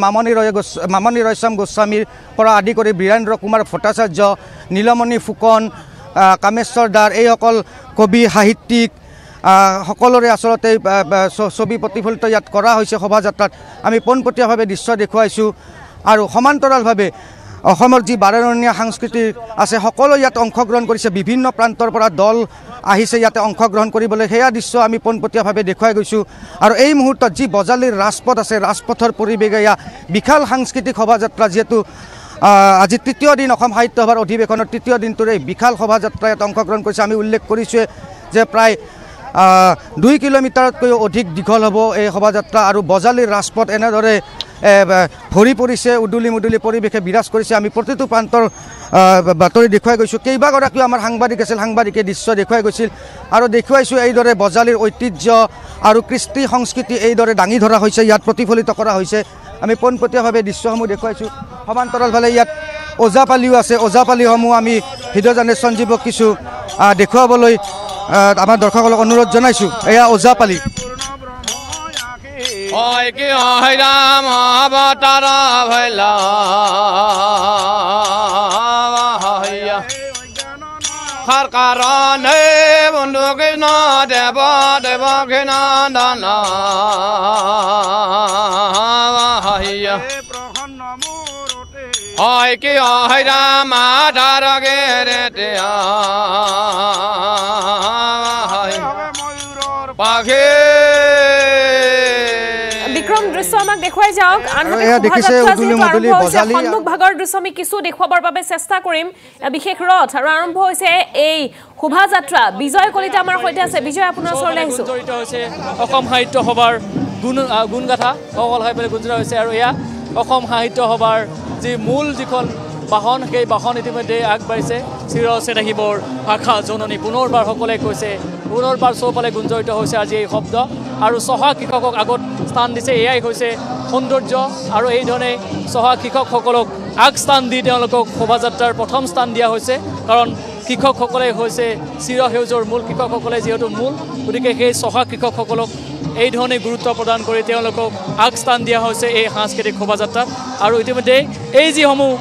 মামণি ৰয়ছম গোস্বামীৰ পৰা আদি কৰি বীৰেন্দ্ৰ কুমাৰ ভট্টাচাৰ্য নীলমণি ফুকন কামেশ্বৰ দাৰ এইসকল কবি সাহিত্যিক সকলোৰে আচলতে ছবি প্ৰতিফলিত ইয়াত কৰা হৈছে শোভাযাত্ৰাত আমি পোনপটীয়াভাৱে দৃশ্য দেখুৱাইছোঁ আৰু সমান্তৰালভাৱে অসমৰ যি বাৰেৰহণীয়া সংস্কৃতি আছে সকলো ইয়াত অংশগ্ৰহণ কৰিছে বিভিন্ন প্ৰান্তৰ পৰা দল আহিছে ইয়াতে অংশগ্ৰহণ কৰিবলৈ সেয়া দৃশ্য আমি পোনপটীয়াভাৱে দেখুৱাই গৈছোঁ আৰু এই মুহূৰ্তত যি বজালীৰ ৰাজপথ আছে ৰাজপথৰ পৰিৱেশে এয়া বিশাল সাংস্কৃতিক শোভাযাত্ৰা যিহেতু আজি তৃতীয় দিন অসম সাহিত্য সভাৰ অধিৱেশনৰ তৃতীয় দিনটোৰে বিশাল শোভাযাত্ৰা ইয়াত অংশগ্ৰহণ কৰিছে আমি উল্লেখ কৰিছোঁৱে যে প্ৰায় 2 কিলোমিটাৰতকৈও অধিক দীঘল হ'ব এই শোভাযাত্ৰা আৰু বজালীৰ ৰাজপথ এনেদৰে ভৰি পৰিছে উদুলি মুদুলি পৰিৱেশে বিৰাজ কৰিছে আমি প্ৰতিটো প্ৰান্তৰ বাতৰি দেখুৱাই গৈছোঁ কেইবাগৰাকীও আমাৰ সাংবাদিক আছিল সাংবাদিকে দৃশ্য দেখুৱাই গৈছিল আৰু দেখুৱাইছোঁ এইদৰে বজালীৰ ঐতিহ্য আৰু কৃষ্টি সংস্কৃতি এইদৰে দাঙি ধৰা হৈছে ইয়াত প্ৰতিফলিত কৰা হৈছে আমি পোনপটীয়াভাৱে দৃশ্যসমূহ দেখুৱাইছোঁ সমান্তৰালভাৱে ইয়াত ওজাপালিও আছে ওজাপালিসমূহ আমি ভিডিঅ' জানে সঞ্জীৱক কিছু দেখুৱাবলৈ আমাৰ দৰ্শকসকলক অনুৰোধ জনাইছোঁ এয়া ওজাপালি হয় কি হয় ৰাম অৱতাৰ ভৈলা সাৰ কাৰণে বন্ধু কৃষ্ণ দেৱ কৃষ্ণ দান হয় কি হয় ৰাম আধাৰ গেৰেতিয়া পাখি দৃশ্য আমাক দেখুৱাই যাওক সন্মুখ ভাগৰ দৃশ্য আমি কিছু দেখুৱাবৰ বাবে চেষ্টা কৰিম বিশেষ ৰথ আৰু আৰম্ভ হৈছে এই শোভাযাত্ৰা বিজয় কলিতা আমাৰ সৈতে আছে বিজয় আপোনাৰ ওচৰলৈ আহিছোঁ জড়িত হৈছে অসম সাহিত্য সভাৰ গুণগাথা সকল হৈ পেলাই গুঞ্জৰা হৈছে আৰু এয়া অসম সাহিত্য সভাৰ যি মূল যিখন বাহন সেই বাহন ইতিমধ্যে আগবাঢ়িছে চিৰ চেতাহিবৰ ভাষা জননী পুনৰবাৰ সকলে কৈছে পুনৰবাৰ চৌপালে গুঞ্জৰিত হৈছে আজি এই শব্দ আৰু চহা কৃষকক আগত স্থান দিছে এয়াই হৈছে সৌন্দৰ্য আৰু এই ধৰণে চহা কৃষকসকলক আগস্থান দি তেওঁলোকক শোভাযাত্ৰাৰ প্ৰথম স্থান দিয়া হৈছে কাৰণ কৃষকসকলে হৈছে চিৰসেউজৰ মূল কৃষকসকলে যিহেতু মূল গতিকে সেই চহা কৃষকসকলক এই ধৰণে গুৰুত্ব প্ৰদান কৰি তেওঁলোকক আগস্থান দিয়া হৈছে এই সাংস্কৃতিক শোভাযাত্ৰাত আৰু ইতিমধ্যে এই যিসমূহ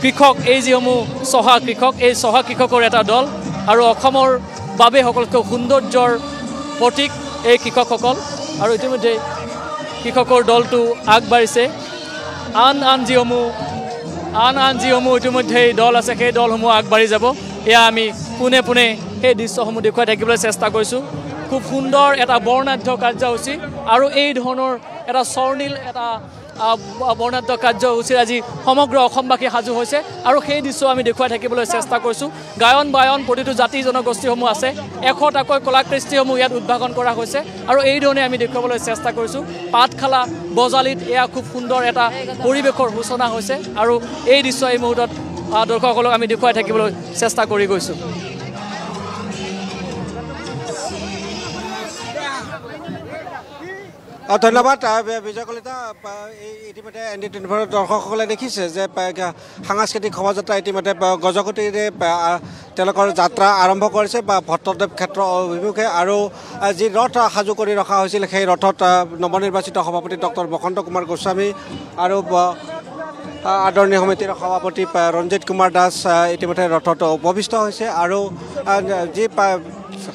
কৃষক এই যিসমূহ চহা কৃষক এই চহা কৃষকৰ এটা দল আৰু অসমৰ বাবে সকলোতকৈ সৌন্দৰ্যৰ প্ৰতীক এই কৃষকসকল আৰু ইতিমধ্যে কৃষকৰ দলটো আগবাঢ়িছে আন যিসমূহ ইতিমধ্যে দল আছে সেই দলসমূহ আগবাঢ়ি যাব এয়া আমি পোনে পোনে সেই দৃশ্যসমূহ দেখুৱাই থাকিবলৈ চেষ্টা কৰিছোঁ খুব সুন্দৰ এটা বৰ্ণাঢ্য কাৰ্যসূচী আৰু এই ধৰণৰ এটা স্বৰ্ণীল এটা বৰ্ণাঢ্য কাৰ্যসূচীৰ আজি সমগ্ৰ অসমবাসী সাজু হৈছে আৰু সেই দৃশ্য আমি দেখুৱাই থাকিবলৈ চেষ্টা কৰিছোঁ গায়ন বায়ন প্ৰতিটো জাতি জনগোষ্ঠীসমূহ আছে 100টাকৈ কলাকৃষ্টিসমূহ ইয়াত উদ্ভাৱন কৰা হৈছে আৰু এই ধৰণে আমি দেখুৱাবলৈ চেষ্টা কৰিছোঁ পাঠশালা বজালিত এয়া খুব সুন্দৰ এটা পৰিৱেশৰ সূচনা হৈছে আৰু এই দৃশ্য এই মুহূৰ্তত দৰ্শকসকলক আমি দেখুৱাই থাকিবলৈ চেষ্টা কৰি গৈছোঁ ধন্যবাদ বিজয় কলিতা ইতিমধ্যে ND24 দৰ্শকসকলে দেখিছে যে সাংস্কৃতিক শোভাযাত্ৰা ইতিমধ্যে গজগতিৰে তেওঁলোকৰ যাত্ৰা আৰম্ভ কৰিছে বা ভট্টদেৱ ক্ষেত্ৰ অভিমুখে আৰু যি ৰথ সাজু কৰি ৰখা হৈছিল সেই ৰথত নৱনিৰ্বাচিত সভাপতি ডক্টৰ বসন্ত কুমাৰ গোস্বামী আৰু আদৰণীয় সমিতিৰ সভাপতি ৰঞ্জিত কুমাৰ দাস ইতিমধ্যে ৰথত উপবিষ্ট হৈছে আৰু যি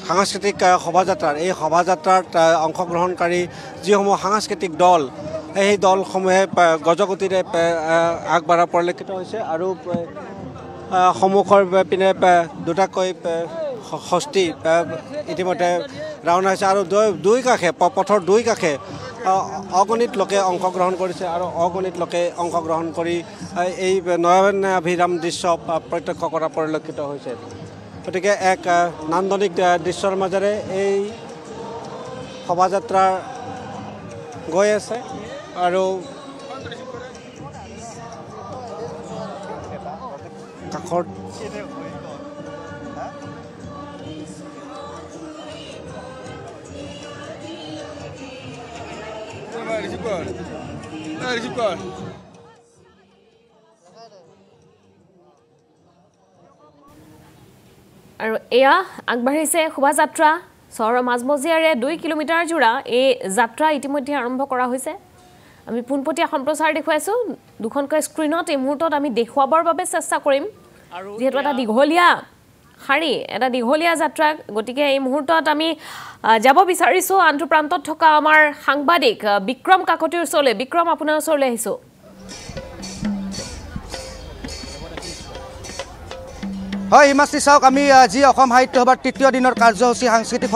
সাংস্কৃতিক শোভাযাত্ৰাৰ এই শোভাযাত্ৰাত অংশগ্ৰহণকাৰী যিসমূহ সাংস্কৃতিক দল সেই দলসমূহে গজগতিৰে আগবঢ়া পৰিলক্ষিত হৈছে আৰু সন্মুখৰ পিনে দুটাকৈ ষষ্ঠী ইতিমধ্যে ৰাওনা হৈছে আৰু দুই কাষে পথৰ দুই কাষে অগণিত লোকে অংশগ্ৰহণ কৰিছে আৰু অগণিত লোকে অংশগ্ৰহণ কৰি এই নয়নাভিৰাম দৃশ্য প্ৰত্যক্ষ কৰা পৰিলক্ষিত হৈছে গতিকে এক নান্দনিক দৃশ্যৰ মাজেৰে এই শোভাযাত্ৰা গৈ আছে আৰু কাষৰ আৰু এয়া আগবাঢ়িছে শোভাযাত্ৰা চহৰৰ মাজমজিয়াৰে 2 কিলোমিটাৰ জোৰা এই যাত্ৰা ইতিমধ্যে আৰম্ভ কৰা হৈছে আমি পোনপটীয়া সম্প্ৰচাৰ দেখুৱাইছোঁ দুখনকৈ স্ক্ৰীনত এই মুহূৰ্তত আমি দেখুৱাবৰ বাবে চেষ্টা কৰিম যিহেতু এটা দীঘলীয়া শাৰী এটা দীঘলীয়া যাত্ৰা গতিকে এই মুহূৰ্তত আমি যাব বিচাৰিছোঁ আনটো প্ৰান্তত থকা আমাৰ সাংবাদিক বিক্ৰম কাকতিৰ ওচৰলৈ বিক্ৰম আপোনাৰ ওচৰলৈ আহিছোঁ হয় হিমাশ্ৰী চাওক আমি যি অসম সাহিত্য সভাৰ তৃতীয় দিনৰ কাৰ্যসূচী সাংস্কৃতিক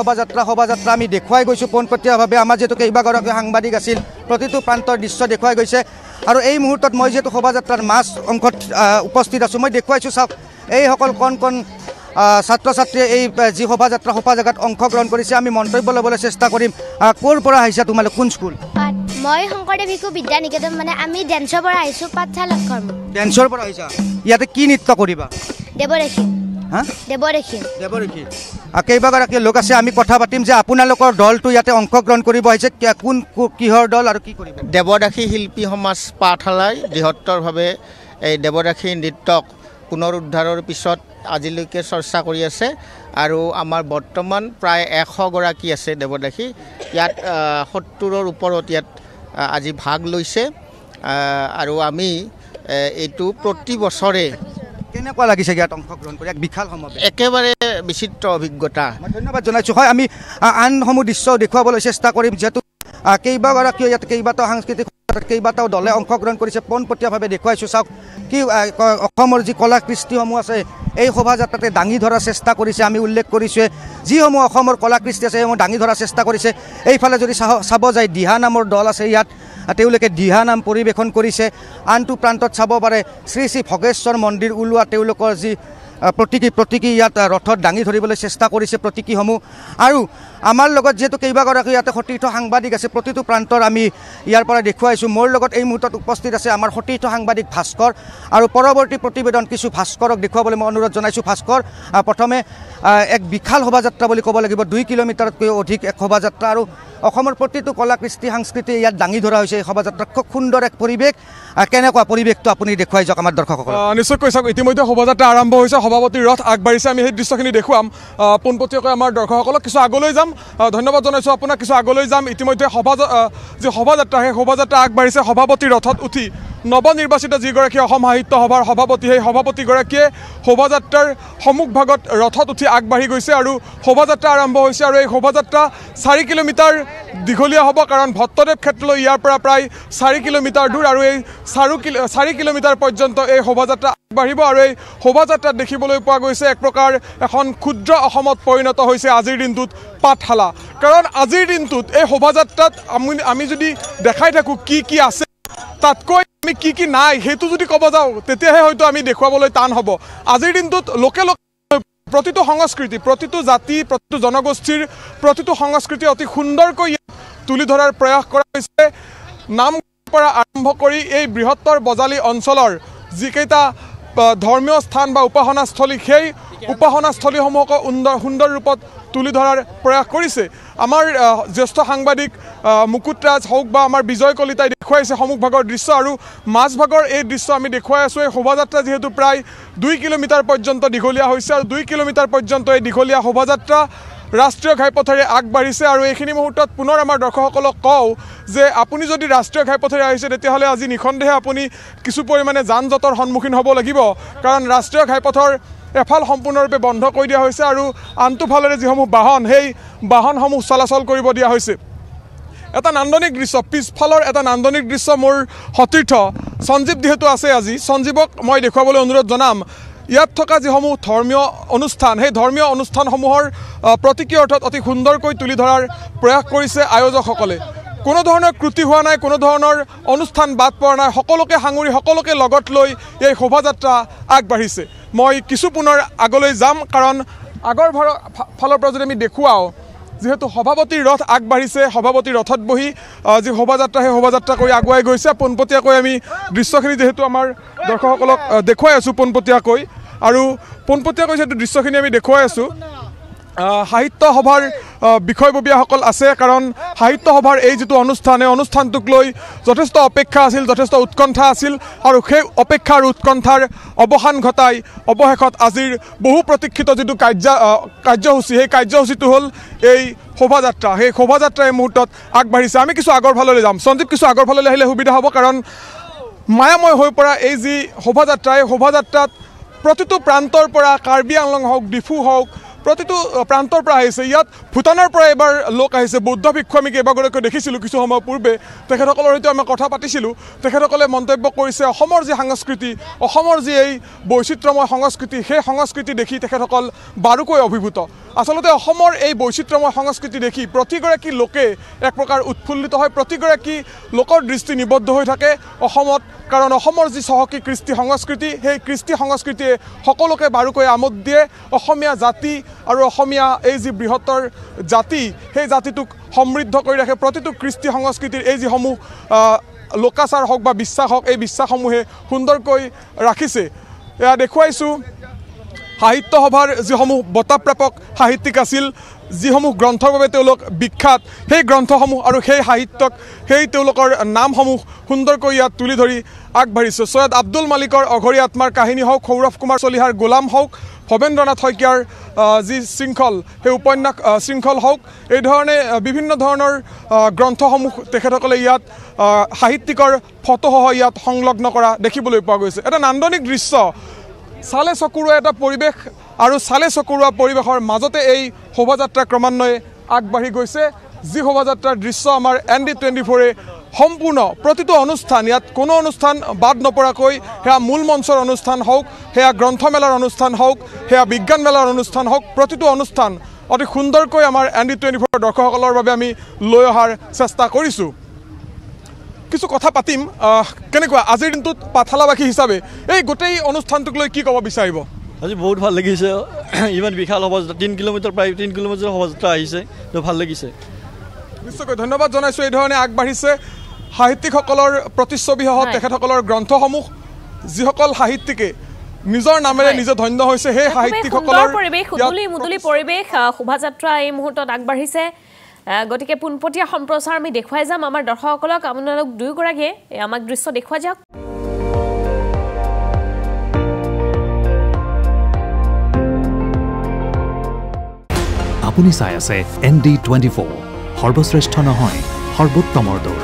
শোভাযাত্ৰা আমি দেখুৱাই গৈছোঁ পোনপটীয়াভাৱে আমাৰ যিহেতু কেইবাগৰাকী সাংবাদিক আছিল প্ৰতিটো প্ৰান্তৰ দৃশ্য দেখুৱাই গৈছে আৰু এই মুহূৰ্তত মই যিহেতু শোভাযাত্ৰাৰ মাজ অংশত উপস্থিত আছোঁ মই দেখুৱাইছোঁ চাওক এইসকল কণ ছাত্ৰ ছাত্ৰীয়ে এই যি শোভাযাত্ৰা জেগাত অংশগ্ৰহণ কৰিছে আমি মন্তব্য ল'বলৈ চেষ্টা কৰিম ক'ৰ পৰা আহিছা তোমালোক কোন স্কুল মই শংকৰদেৱ শিশু বিদ্যা নিকেতন মানে আমি ডেন্সৰ পৰা আহিছোঁ পাঠশালা ডেন্সৰ পৰা আহিছা ইয়াতে কি নৃত্য কৰিবা দেৱৰেখী কেইবাগৰাকী লোক আছে আমি কথা পাতিম যে আপোনালোকৰ দলটো ইয়াতে অংশগ্ৰহণ কৰিব আহিছে কোন কিহৰ দল আৰু কি কৰিব দেৱদাসী শিল্পী সমাজ পাঠশালাই বৃহত্তৰভাৱে এই দেৱদাসী নৃত্যক পুনৰুদ্ধাৰৰ পিছত আজিলৈকে চৰ্চা কৰি আছে আৰু আমাৰ বৰ্তমান প্ৰায় 100 গৰাকী আছে দেৱদাসী ইয়াত 70ৰ ওপৰত ইয়াত আজি ভাগ লৈছে আৰু আমি এইটো প্ৰতি বছৰে কেনেকুৱা লাগিছে ইয়াত অংশগ্ৰহণ কৰি এক বিশাল সমাৱেশ একেবাৰে বিচিত্ৰ অভিজ্ঞতা ধন্যবাদ জনাইছোঁ হয় আমি আনসমূহ দৃশ্য দেখুৱাবলৈ চেষ্টা কৰিম যিহেতু কেইবাগৰাকীও ইয়াত কেইবাটাও সাংস্কৃতিক কেইবাটাও দলে অংশগ্ৰহণ কৰিছে পোনপটীয়াভাৱে দেখুৱাইছোঁ চাওক কি অসমৰ যি কলা কৃষ্টিসমূহ আছে এই শোভাযাত্ৰাতে দাঙি ধৰাৰ চেষ্টা কৰিছে আমি উল্লেখ কৰিছোঁৱে যিসমূহ অসমৰ কলা কৃষ্টি আছে সেইসমূহ দাঙি ধৰাৰ চেষ্টা কৰিছে এইফালে যদি চাব যায় দিহা নামৰ দল আছে ইয়াত তেওঁলোকে দিহা নাম পৰিৱেশন কৰিছে আনটো প্ৰান্তত চাব পাৰে শ্ৰী শ্ৰী ভগেশ্বৰ মন্দিৰ ওলোৱা তেওঁলোকৰ যি প্ৰতীকী ইয়াত ৰথত দাঙি ধৰিবলৈ চেষ্টা কৰিছে প্ৰতীকীসমূহ আৰু আমাৰ লগত যিহেতু কেইবাগৰাকী ইয়াতে সতীৰ্থ সাংবাদিক আছে প্ৰতিটো প্ৰান্তৰ আমি ইয়াৰ পৰা দেখুৱাইছোঁ মোৰ লগত এই মুহূৰ্তত উপস্থিত আছে আমাৰ সতীৰ্থ সাংবাদিক ভাস্কৰ আৰু পৰৱৰ্তী প্ৰতিবেদন কিছু ভাস্কৰক দেখুৱাবলৈ মই অনুৰোধ জনাইছোঁ ভাস্কৰ প্ৰথমে এক বিশাল শোভাযাত্ৰা বুলি ক'ব লাগিব 2 কিলোমিটাৰতকৈ অধিক এক শোভাযাত্ৰা আৰু অসমৰ প্ৰতিটো কলা কৃষ্টি সংস্কৃতি ইয়াত দাঙি ধৰা হৈছে এই শোভাযাত্ৰা খুব সুন্দৰ এক পৰিৱেশ কেনেকুৱা পৰিৱেশটো আপুনি দেখুৱাই যাওক আমাৰ দৰ্শকসকলক নিশ্চয়কৈ চাওক ইতিমধ্যে শোভাযাত্ৰা আৰম্ভ হৈছে সভাপতিৰ ৰথ আগবাঢ়িছে আমি সেই দৃশ্যখিনি দেখুৱাম পোনপটীয়াকৈ আমাৰ দৰ্শকসকলক কিছু আগলৈ যাম ধন্যবাদ জনাইছোঁ আপোনাক কিছু আগলৈ যাম ইতিমধ্যে যি শোভাযাত্ৰা সেই শোভাযাত্ৰা আগবাঢ়িছে সভাপতিৰ ৰথত উঠি নৱনিৰ্বাচিত যিগৰাকী অসম সাহিত্য সভাৰ সভাপতি সেই সভাপতিগৰাকীয়ে শোভাযাত্ৰাৰ সন্মুখভাগত ৰথত উঠি আগবাঢ়ি গৈছে আৰু শোভাযাত্ৰা আৰম্ভ হৈছে আৰু এই শোভাযাত্ৰা 4 কিলোমিটাৰ দীঘলীয়া হ'ব কাৰণ ভট্টদেৱ ক্ষেত্ৰলৈ ইয়াৰ পৰা প্ৰায় 4 কিলোমিটাৰ দূৰ আৰু এই 4 কিলোমিটাৰ পৰ্যন্ত এই শোভাযাত্ৰা আগবাঢ়িব আৰু এই শোভাযাত্ৰাত দেখিবলৈ পোৱা গৈছে এক প্ৰকাৰ এখন ক্ষুদ্ৰ অসমত পৰিণত হৈছে আজিৰ দিনটোত পাঠশালা কাৰণ আজিৰ দিনটোত এই শোভাযাত্ৰাত আমি যদি দেখাই থাকোঁ কি আছে তাতকৈ আমি কি নাই সেইটো যদি ক'ব যাওঁ তেতিয়াহে হয়তো আমি দেখুৱাবলৈ টান হ'ব আজিৰ দিনটোত লোকে প্ৰতিটো সংস্কৃতি প্ৰতিটো জাতি প্ৰতিটো জনগোষ্ঠীৰ প্ৰতিটো সংস্কৃতি অতি সুন্দৰকৈ তুলি ধৰাৰ প্ৰয়াস কৰা হৈছে নাম পৰা আৰম্ভ কৰি এই বৃহত্তৰ বজালী অঞ্চলৰ যিকেইটা ধৰ্মীয় স্থান বা উপাসনাস্থলী সেই উপাসনাস্থলীসমূহক সুন্দৰ ৰূপত তুলি ধৰাৰ প্ৰয়াস কৰিছে আমাৰ জ্যেষ্ঠ সাংবাদিক মুকুট ৰাজ হওক বা আমাৰ বিজয় কলিতাই দেখুৱাইছে সন্মুখভাগৰ দৃশ্য আৰু মাজভাগৰ এই দৃশ্য আমি দেখুৱাই আছোঁ এই শোভাযাত্ৰা যিহেতু প্ৰায় 2 কিলোমিটাৰ পৰ্যন্ত দীঘলীয়া হৈছে আৰু 2 কিলোমিটাৰ পৰ্যন্ত এই দীঘলীয়া শোভাযাত্ৰা ৰাষ্ট্ৰীয় ঘাইপথেৰে আগবাঢ়িছে আৰু এইখিনি মুহূৰ্তত পুনৰ আমাৰ দৰ্শকসকলক কওঁ যে আপুনি যদি ৰাষ্ট্ৰীয় ঘাইপথেৰে আহিছে তেতিয়াহ'লে আজি নিঃসন্দেহে আপুনি কিছু পৰিমাণে যান জঁটৰ সন্মুখীন হ'ব লাগিব কাৰণ ৰাষ্ট্ৰীয় ঘাইপথৰ এফাল সম্পূৰ্ণৰূপে বন্ধ কৰি দিয়া হৈছে আৰু আনটো ফালেৰে যিসমূহ বাহন সেই বাহনসমূহ চলাচল কৰিব দিয়া হৈছে এটা নান্দনিক দৃশ্য পিছফালৰ এটা নান্দনিক দৃশ্য মোৰ সতীৰ্থ সঞ্জীৱ যিহেতু আছে আজি সঞ্জীৱক মই দেখুৱাবলৈ অনুৰোধ জনাম ইয়াত থকা যিসমূহ ধৰ্মীয় অনুষ্ঠান সেই ধৰ্মীয় অনুষ্ঠানসমূহৰ প্ৰতীকী অৰ্থত অতি সুন্দৰকৈ তুলি ধৰাৰ প্ৰয়াস কৰিছে আয়োজকসকলে কোনো ধৰণৰ ত্ৰুটি হোৱা নাই কোনো ধৰণৰ অনুষ্ঠান বাদ পৰা নাই সকলোকে সাঙুৰি সকলোকে লগত লৈ এই শোভাযাত্ৰা আগবাঢ়িছে মই কিছু পুনৰ আগলৈ যাম কাৰণ আগৰ ফালৰ পৰা যদি আমি দেখুৱাওঁ যেহেতু সভাপতিৰ ৰথ আগবাঢ়িছে সভাপতিৰ ৰথত বহি যি শোভাযাত্ৰা সেই শোভাযাত্ৰা কৰি আগুৱাই গৈছে পোনপটীয়াকৈ আমি দৃশ্যখিনি যেহেতু আমাৰ দৰ্শকসকলক দেখুৱাই আছোঁ পোনপটীয়াকৈ আৰু পোনপটীয়াকৈ যিহেতু দৃশ্যখিনি আমি দেখুৱাই আছোঁ সাহিত্য সভাৰ বিষয়ববীয়াসকল আছে কাৰণ সাহিত্য সভাৰ এই যিটো অনুষ্ঠান এই অনুষ্ঠানটোক লৈ যথেষ্ট অপেক্ষা আছিল যথেষ্ট উৎকণ্ঠা আছিল আৰু সেই অপেক্ষা আৰু উৎকণ্ঠাৰ অৱসান ঘটাই অৱশেষত আজিৰ বহু প্ৰতীক্ষিত যিটো কাৰ্যসূচী সেই কাৰ্যসূচীটো হ'ল এই শোভাযাত্ৰা সেই শোভাযাত্ৰা এই মুহূৰ্তত আগবাঢ়িছে আমি কিছু আগৰ ফাললৈ যাম সঞ্জীৱ কিছু আগৰ ফাললৈ আহিলে সুবিধা হ'ব কাৰণ মায়াময় হৈ পৰা এই যি শোভাযাত্ৰা এই শোভাযাত্ৰাত প্ৰতিটো প্ৰান্তৰ পৰা কাৰ্বি আংলং হওক ডিফু হওক প্ৰতিটো প্ৰান্তৰ পৰা আহিছে ইয়াত ভূটানৰ পৰা এবাৰ লোক আহিছে বৌদ্ধ ভিক্ষু আমি কেইবাগৰাকীও দেখিছিলোঁ কিছু সময় পূৰ্বে তেখেতসকলৰ সৈতে আমি কথা পাতিছিলোঁ তেখেতসকলে মন্তব্য কৰিছে অসমৰ যি সংস্কৃতি অসমৰ যি এই বৈচিত্ৰ্যময় সংস্কৃতি সেই সংস্কৃতি দেখি তেখেতসকল বাৰুকৈ অভিভূত আচলতে অসমৰ এই বৈচিত্ৰ্যময় সংস্কৃতি দেখি প্ৰতিগৰাকী লোকে এক প্ৰকাৰ উৎফুল্লিত হয় প্ৰতিগৰাকী লোকৰ দৃষ্টি নিবদ্ধ হৈ থাকে অসমত কাৰণ অসমৰ যি চহকী কৃষ্টি সংস্কৃতি সেই কৃষ্টি সংস্কৃতিয়ে সকলোকে বাৰুকৈ আমোদ দিয়ে অসমীয়া জাতি আৰু অসমীয়া এই যি বৃহত্তৰ জাতি সেই জাতিটোক সমৃদ্ধ কৰি ৰাখে প্ৰতিটো কৃষ্টি সংস্কৃতিৰ এই যিসমূহ লোকাচাৰ হওক বা বিশ্বাস হওক এই বিশ্বাসসমূহে সুন্দৰকৈ ৰাখিছে এয়া দেখুৱাইছোঁ সাহিত্য সভাৰ যিসমূহ বঁটাপ্ৰাপক সাহিত্যিক আছিল যিসমূহ গ্ৰন্থৰ বাবে তেওঁলোক বিখ্যাত সেই গ্ৰন্থসমূহ আৰু সেই সাহিত্যক সেই তেওঁলোকৰ নামসমূহ সুন্দৰকৈ ইয়াত তুলি ধৰি আগবাঢ়িছে সৈয়দ আব্দুল মালিকৰ অঘৰী আত্মাৰ কাহিনী হওক সৌৰভ কুমাৰ চলিহাৰ গোলাম হওক ভৱেন্দ্ৰনাথ শইকীয়াৰ যি শৃংখল সেই উপন্যাস শৃংখল হওক এই ধৰণে বিভিন্ন ধৰণৰ গ্ৰন্থসমূহ তেখেতসকলে ইয়াত সাহিত্যিকৰ ফটোসহ ইয়াত সংলগ্ন কৰা দেখিবলৈ পোৱা গৈছে এটা নান্দনিক দৃশ্য চালে চকুৰোৱা এটা পৰিৱেশ আৰু চালে চকুৰোৱা পৰিৱেশৰ মাজতে এই শোভাযাত্ৰা ক্ৰমান্বয়ে আগবাঢ়ি গৈছে যি শোভাযাত্ৰাৰ দৃশ্য আমাৰ ND24 সম্পূৰ্ণ প্ৰতিটো অনুষ্ঠান ইয়াত কোনো অনুষ্ঠান বাদ নপৰাকৈ সেয়া মূল মঞ্চৰ অনুষ্ঠান হওক সেয়া গ্ৰন্থমেলাৰ অনুষ্ঠান হওক সেয়া বিজ্ঞান মেলাৰ অনুষ্ঠান হওক প্ৰতিটো অনুষ্ঠান অতি সুন্দৰকৈ আমাৰ ND24 দৰ্শকসকলৰ বাবে আমি লৈ অহাৰ চেষ্টা কৰিছোঁ কিছু কথা পাতিম কেনেকুৱা আজিৰ দিনটোত পাঠশালাবাসী হিচাপে এই গোটেই অনুষ্ঠানটোক লৈ কি ক'ব বিচাৰিব আজি বহুত ভাল লাগিছে ইমান বিশাল শোভাযাত্ৰা 3 কিলোমিটাৰ প্ৰায় 3 কিলোমিটাৰ শোভাযাত্ৰা আহিছে তো ভাল লাগিছে নিশ্চয়কৈ ধন্যবাদ জনাইছোঁ এই ধৰণে আগবাঢ়িছে সাহিত্যিকসকলৰ প্ৰতিচ্ছবিসহ তেখেতসকলৰ গ্ৰন্থসমূহ যিসকল সাহিত্যিকে নিজৰ নামেৰে নিজে ধন্য হৈছে সেই সাহিত্যিকসকলৰ পৰিৱেশ মুদুলি পৰিৱেশ শোভাযাত্ৰা এই মুহূৰ্তত আগবাঢ়িছে গতিকে পোনপটীয়া সম্প্ৰচাৰ আমি দেখুৱাই যাম আমাৰ দৰ্শকসকলক আপোনালোক দুয়োগৰাকীয়ে আমাক দৃশ্য দেখুৱাই যাওক আপুনি চাই আছে ND24 সৰ্বশ্ৰেষ্ঠ নহয় সৰ্বোত্তমৰ দৌৰ